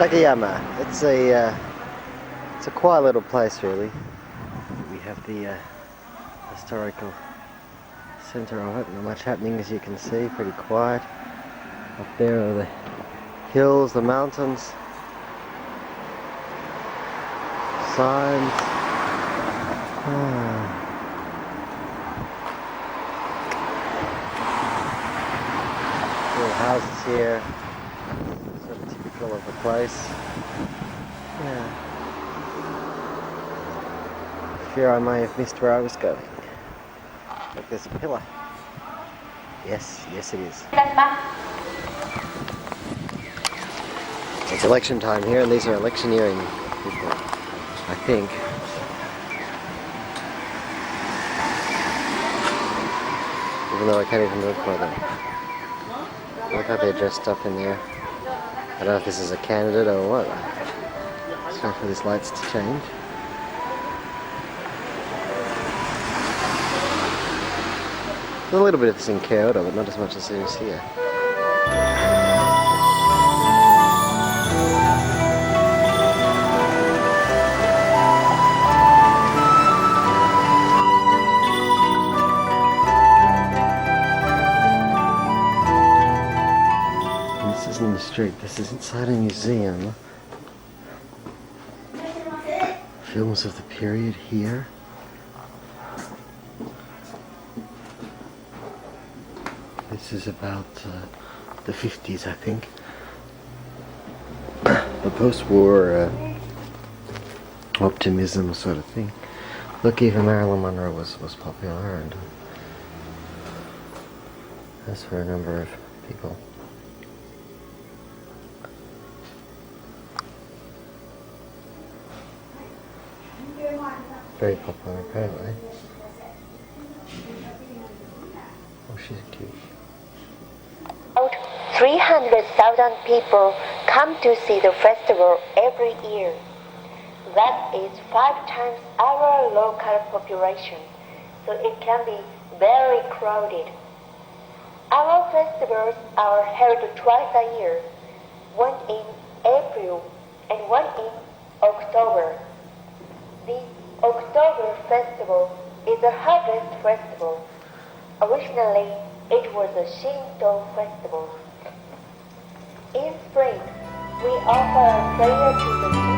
Takayama. It's a quiet little place, really. We have the historical centre of it. Not much happening, as you can see. Pretty quiet. Up there are the hills, the mountains, signs. Little houses here. Sort of typical of the place. Yeah. Fear I may have missed where I was going. Look, there's a pillar. Yes it is. It's election time here, and these are electioneering people, I think. Even though I can't even look for them. Look how they're dressed up in there. I don't know if this is a candidate or what. Just wait for these lights to change. A little bit of this in Kyoto, but not as much as there is here. And this isn't the street, this is inside a museum. Films of the period here. This is about the 50s, I think. The post-war optimism sort of thing. Look, even Marilyn Monroe was popular, and as for a number of people. Very popular, apparently. Oh, she's cute. About 300,000 people come to see the festival every year. That is 5 times our local population, so it can be very crowded. Our festivals are held twice a year, one in April and one in October. The October festival is a harvest festival. Originally, it was a Shinto festival. In spring, we offer a prayer to the moon.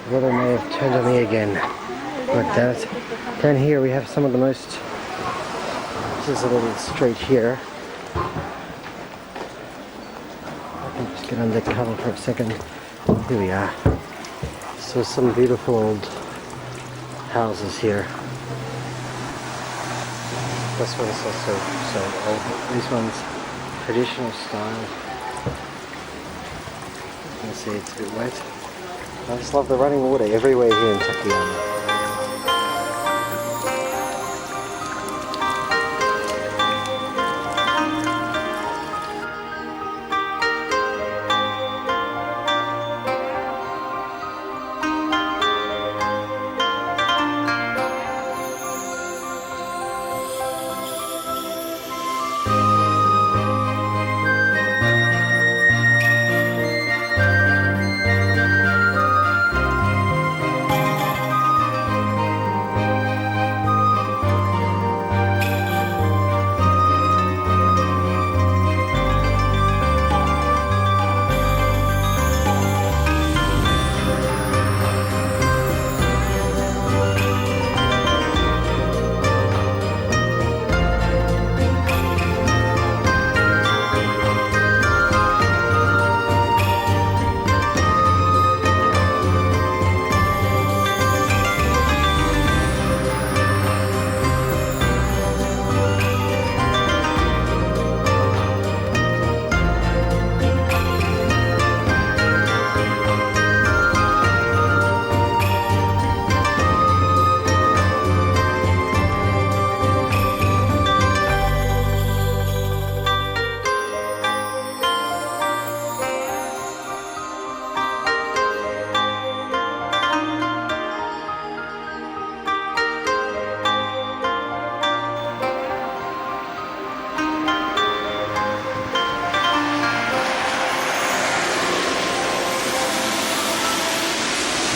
The weather may have turned on me again. But down here we have some of the most... This is a little street here. I can just get under cover for a second. Here we are. So some beautiful old houses here. This one's also so old. This one's traditional style. You can see it's a bit wet. I just love the running water everywhere here in Takayama.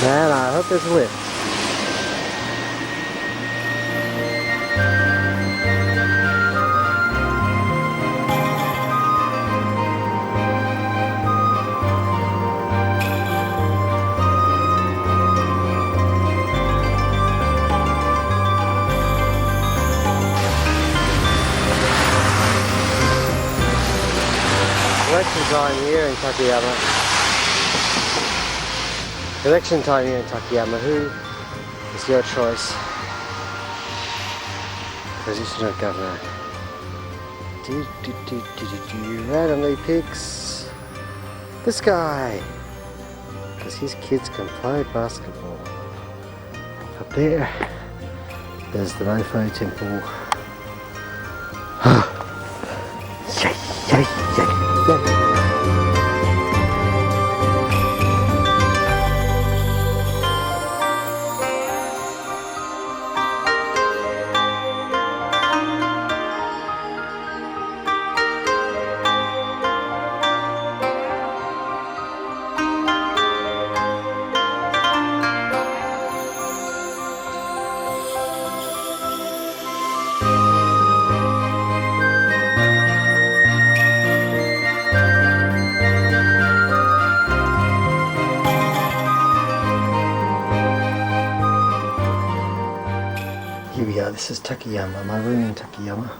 Man, I hope there's a lift. Election time here in Takayama. Election time here in Takayama. Who is your choice? Position of governor. Randomly picks this guy. Because his kids can play basketball. Up there, there's the Zenkoji Temple. Yay, yay, yay. Here we are, this is Takayama, my room in Takayama.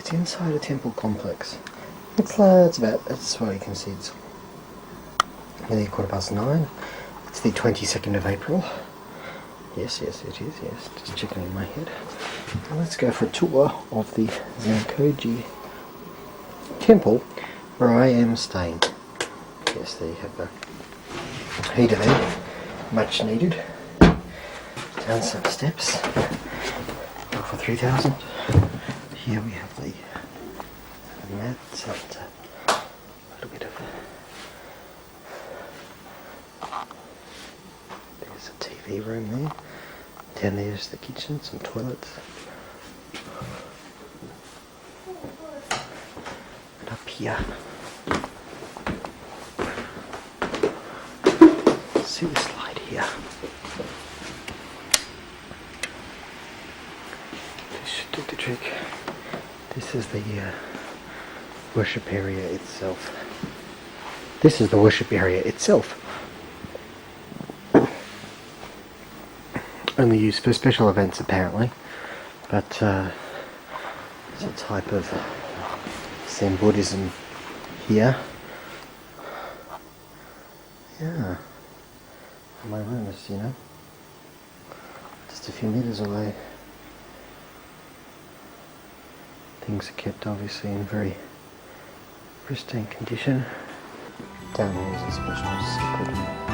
It's inside a temple complex. It's about, that's what you can see, it's nearly 9:15. It's the 22nd of April. Yes, it is, yes, just checking in my head. Now let's go for a tour of the Zenkoji Temple where I am staying. Yes, there you have the heater there, much needed. Down some steps. For 3,000. Here we have the mats and a little bit of. There's a TV room there. Down there's the kitchen, some toilets. And up here, see the slide here. Do the trick. This is the worship area itself. This is the worship area itself. Only used for special events apparently, but it's a type of Zen Buddhism here. Yeah, my room is, just a few meters away. Things are kept obviously in very pristine condition. Down here is a special secret